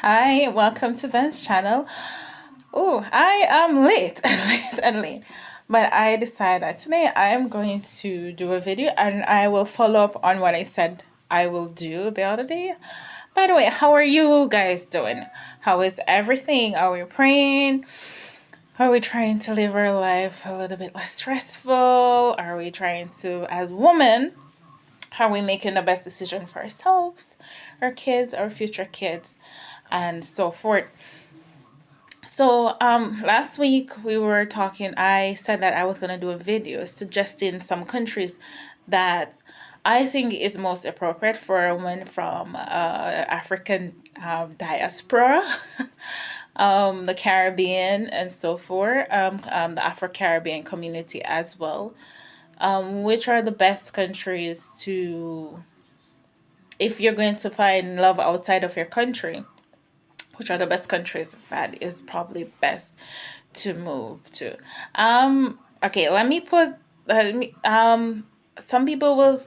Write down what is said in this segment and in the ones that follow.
Hi, welcome to Ben's channel. Oh, I am late, late and late. But I decided that today I am going to do a video and I will follow up on what I said I will do the other day. By the way, how are you guys doing? How is everything? Are we praying? Are we trying to live our life a little bit less stressful? Are we trying to, as women, are we making the best decision for ourselves, our kids, our future kids, and so forth? So, last week we were talking. I said that I was gonna do a video suggesting some countries that I think is most appropriate for a woman from African diaspora, the Caribbean, and so forth, the Afro Caribbean community as well. Which are the best countries to, if you're going to find love outside of your country? Which are the best countries that is probably best to move to? Okay, let me put. Let me. Some people will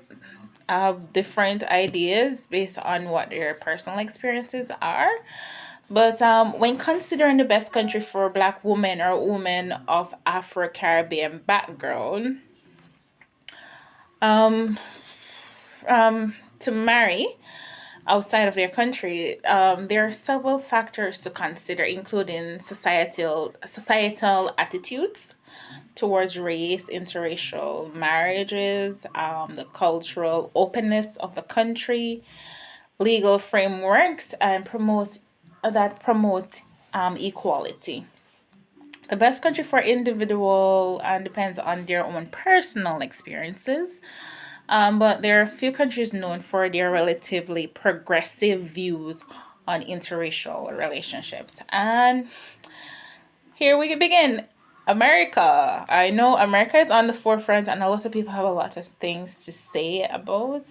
have different ideas based on what their personal experiences are. But when considering the best country for Black women or women of Afro Caribbean background, to marry outside of their country, there are several factors to consider, including societal attitudes towards race, interracial marriages, the cultural openness of the country, legal frameworks, and promote equality. The best country for individual depends on their own personal experiences, but there are a few countries known for their relatively progressive views on interracial relationships. And here we begin. America. I know America is on the forefront, and a lot of people have a lot of things to say about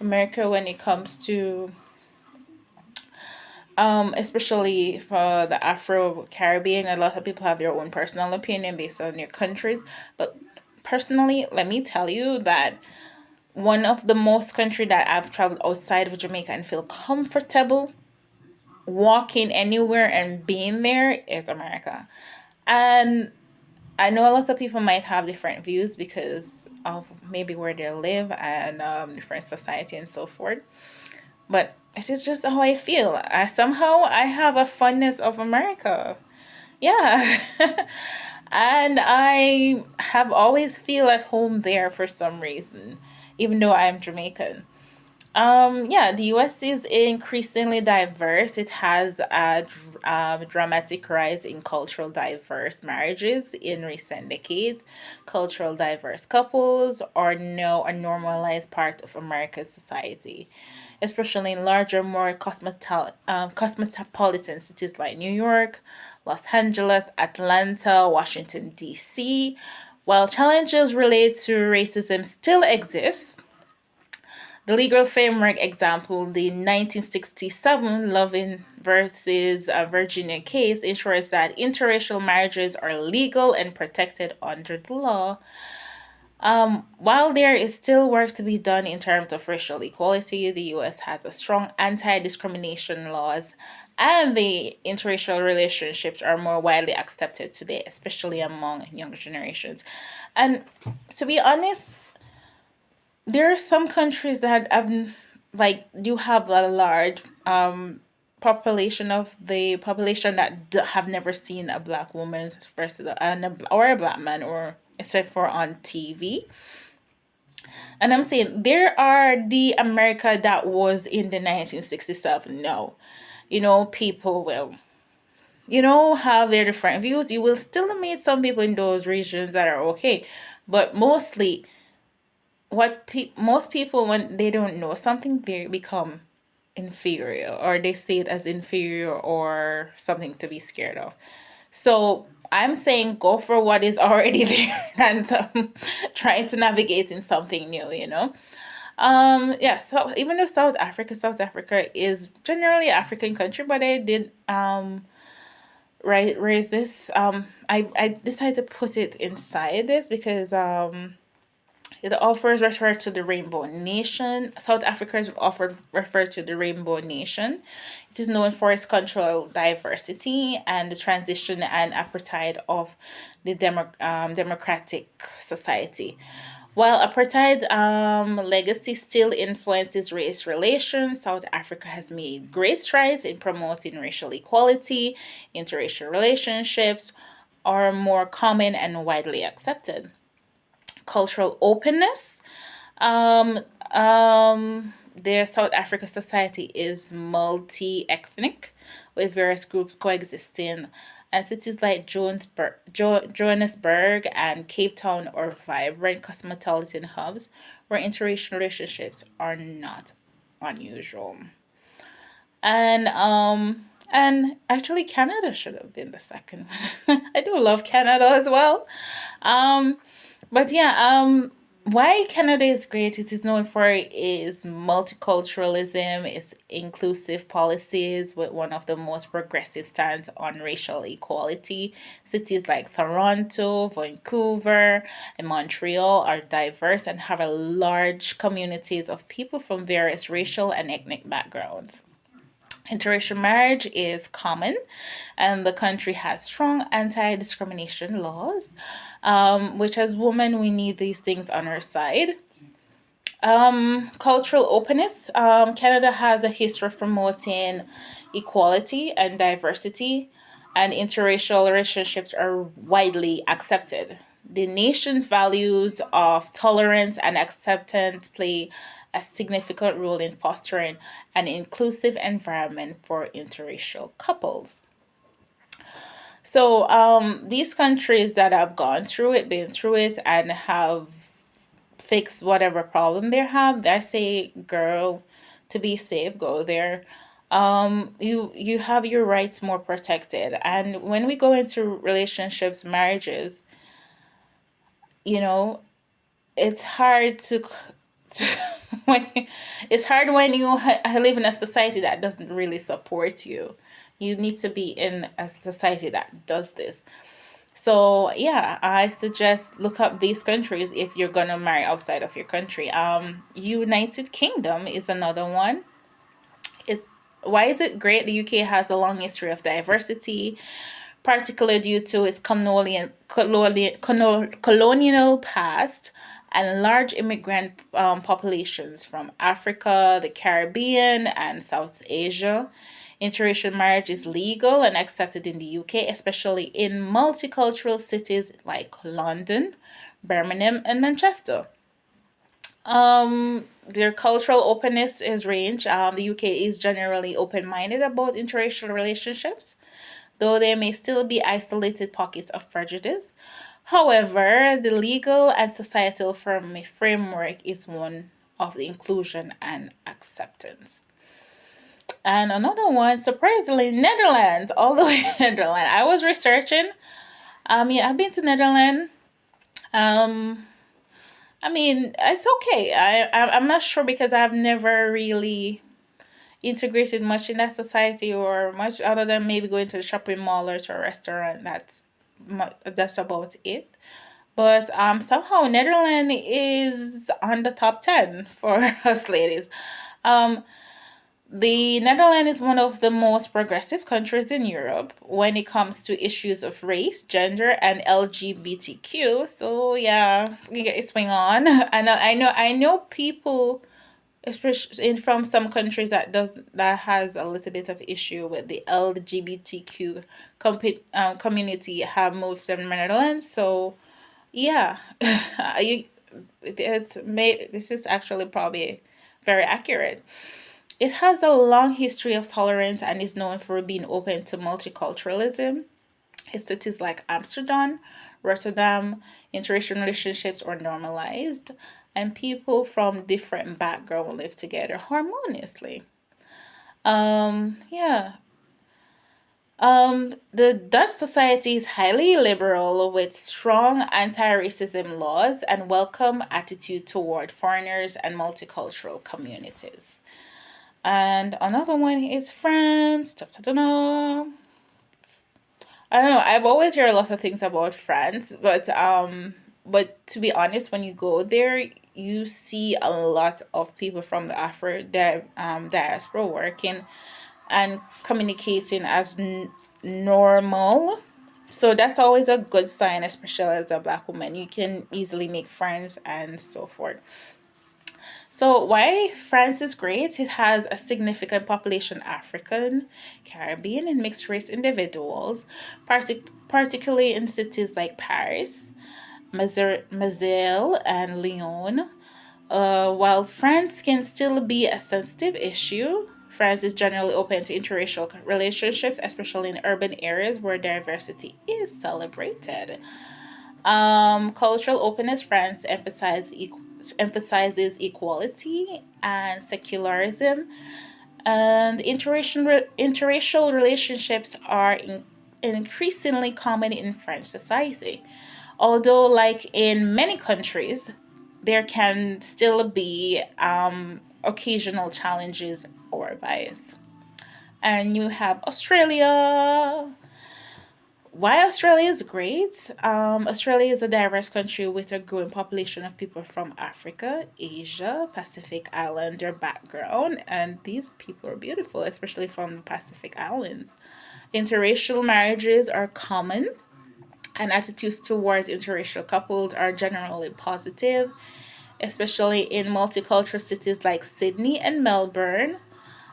America when it comes to, especially for the Afro Caribbean. A lot of people have their own personal opinion based on their countries. But personally, let me tell you that one of the most country that I've traveled outside of Jamaica and feel comfortable walking anywhere and being there is America. And I know a lot of people might have different views because of maybe where they live and different society and so forth. But it is just how I feel. I have a fondness of America. Yeah. And I have always feel at home there for some reason, even though I'm Jamaican. Yeah, the US is increasingly diverse. It has a dramatic rise in cultural diverse marriages in recent decades. Cultural diverse couples are now a normalized part of America's society, especially in larger, more cosmopolitan cities like New York, Los Angeles, Atlanta, Washington, D.C. While challenges related to racism still exist, the legal framework example, the 1967 Loving versus Virginia case, ensures that interracial marriages are legal and protected under the law. While there is still work to be done in terms of racial equality, the US has a strong anti-discrimination laws, and the interracial relationships are more widely accepted today, especially among younger generations. And to be honest, there are some countries that have, like, you have a large population of the population that have never seen a black woman versus or a black man, or except for on TV. And I'm saying there are the America that was in the 1967. No, people will, have their different views. You will still meet some people in those regions that are okay, but mostly most people, when they don't know something, they become inferior, or they see it as inferior or something to be scared of. So I'm saying go for what is already there and trying to navigate in something new. Yeah, so even though South Africa is generally African country, but I did raise this. I decided to put it inside this because It offers refer to the Rainbow Nation. South Africa is offered referred to the Rainbow Nation. It is known for its cultural diversity and the transition and apartheid of the democratic society. While apartheid legacy still influences race relations, South Africa has made great strides in promoting racial equality. Interracial relationships are more common and widely accepted. Cultural openness. Um, their South Africa society is multi-ethnic, with various groups coexisting, and cities like Johannesburg and Cape Town are vibrant cosmopolitan hubs where interracial relationships are not unusual. And actually Canada should have been the second one. I do love Canada as well. Um, but yeah, why Canada is great, it is known for its multiculturalism, its inclusive policies with one of the most progressive stands on racial equality. Cities like Toronto, Vancouver, and Montreal are diverse and have a large communities of people from various racial and ethnic backgrounds. Interracial marriage is common, and the country has strong anti discrimination laws, which, as women, we need these things on our side. Cultural openness. Canada has a history of promoting equality and diversity, and interracial relationships are widely accepted. The nation's values of tolerance and acceptance play a significant role in fostering an inclusive environment for interracial couples. So, these countries that have gone through it, been through it, and have fixed whatever problem they have, I say, girl, to be safe, go there. You have your rights more protected, and when we go into relationships, marriages, you know, it's hard to when it's hard when you live in a society that doesn't really support you. You need to be in a society that does this. So yeah, I suggest look up these countries if you're gonna marry outside of your country. United Kingdom is another one. It Why is it great? The UK has a long history of diversity, particularly due to its colonial past and large immigrant populations from Africa, the Caribbean, and South Asia. Interracial marriage is legal and accepted in the UK, especially in multicultural cities like London, Birmingham, and Manchester. Their cultural openness is range. The UK is generally open-minded about interracial relationships, though there may still be isolated pockets of prejudice. However, the legal and societal framework is one of the inclusion and acceptance. And another one, surprisingly, Netherlands, all the way to Netherlands. I was researching. Yeah, I've been to Netherlands. Um, I mean, it's okay. I'm not sure because I've never really integrated much in that society or much other than maybe going to the shopping mall or to a restaurant. That's about it. But somehow Netherlands is on the top 10 for us ladies. Um, the Netherlands is one of the most progressive countries in Europe when it comes to issues of race, gender, and LGBTQ. So yeah, we get it swing on. I know people, especially in from some countries that has a little bit of issue with the LGBTQ community have moved to the Netherlands. So yeah, you, this is actually probably very accurate. It has a long history of tolerance and is known for being open to multiculturalism. In cities like Amsterdam, Rotterdam, interracial relationships are normalized, and people from different backgrounds live together harmoniously. Yeah. The Dutch society is highly liberal with strong anti-racism laws and welcome attitude toward foreigners and multicultural communities. And another one is France. Ta, ta, ta, ta. I don't know. I've always heard a lot of things about France, but But to be honest, when you go there, you see a lot of people from the diaspora working and communicating as normal. So that's always a good sign, especially as a black woman. You can easily make friends and so forth. So why France is great? It has a significant population African, Caribbean, and mixed race individuals, particularly in cities like Paris, Marseille, and Lyon. While France can still be a sensitive issue, France is generally open to interracial relationships, especially in urban areas where diversity is celebrated. Cultural openness, France emphasizes equality and secularism, and interracial relationships are increasingly common in French society. Although, like in many countries, there can still be occasional challenges or bias. And you have Australia. Why Australia is great? Australia is a diverse country with a growing population of people from Africa, Asia, Pacific Islander background, and these people are beautiful, especially from the Pacific Islands. Interracial marriages are common, and attitudes towards interracial couples are generally positive, especially in multicultural cities like Sydney and Melbourne.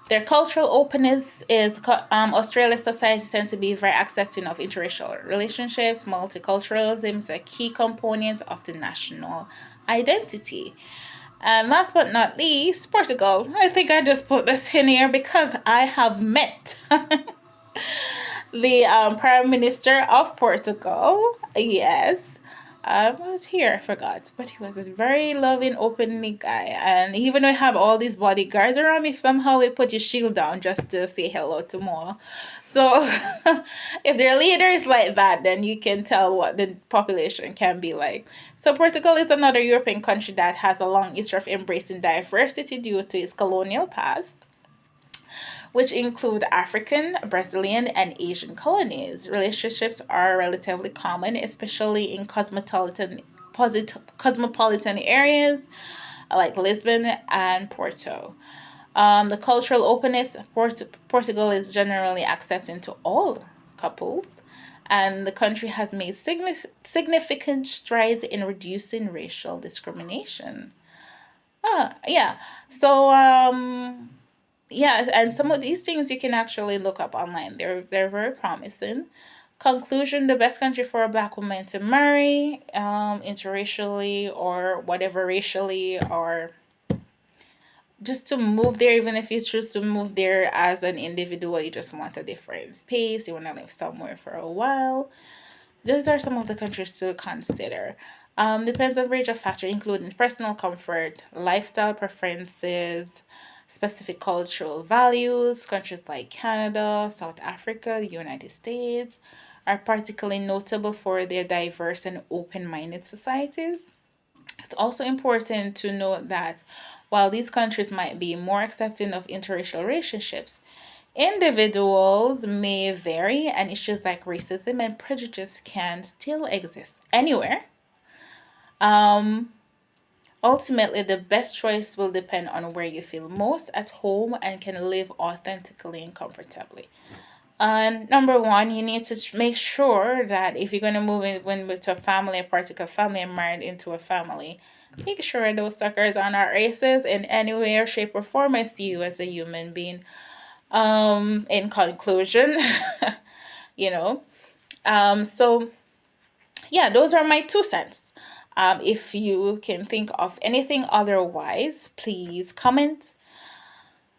Their cultural openness is Australia's society tends to be very accepting of interracial relationships. Multiculturalism is a key component of the national identity. And last but not least, Portugal. I think I just put this in here because I have met the Prime Minister of Portugal. Yes. I was here, I forgot. But he was a very loving, openly guy. And even though I have all these bodyguards around me, somehow he put his shield down just to say hello to more. So if their leader is like that, then you can tell what the population can be like. So Portugal is another European country that has a long history of embracing diversity due to its colonial past, which include African, Brazilian, and Asian colonies. Relationships are relatively common, especially in cosmopolitan areas like Lisbon and Porto. The cultural openness, Portugal is generally accepting to all couples, and the country has made significant strides in reducing racial discrimination. Yeah. So, yeah, and some of these things you can actually look up online. They're very promising. Conclusion: the best country for a black woman to marry, interracially or whatever racially, or just to move there, even if you choose to move there as an individual, you just want a different space, you want to live somewhere for a while. These are some of the countries to consider. Depends on range of factors, including personal comfort, lifestyle preferences, specific cultural values. Countries like Canada, South Africa, the United States are particularly notable for their diverse and open minded societies. It's also important to note that while these countries might be more accepting of interracial relationships, individuals may vary, and issues like racism and prejudice can still exist anywhere. Um, Ultimately, the best choice will depend on where you feel most at home and can live authentically and comfortably. And number one, you need to make sure that if you're going to move in when with a family, a particular family, and married into a family, make sure those suckers are not racist in any way or shape or form as you as a human being. In conclusion, you know, so yeah, those are my 2 cents. If you can think of anything otherwise, please comment,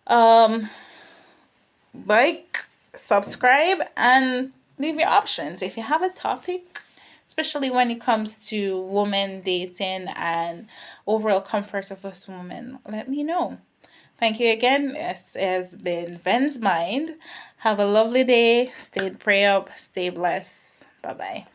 um, like, subscribe, and leave your options. If you have a topic, especially when it comes to women dating and overall comfort of us women, let me know. Thank you again. This has been Ven's Mind. Have a lovely day. Stay pray up. Stay blessed. Bye bye.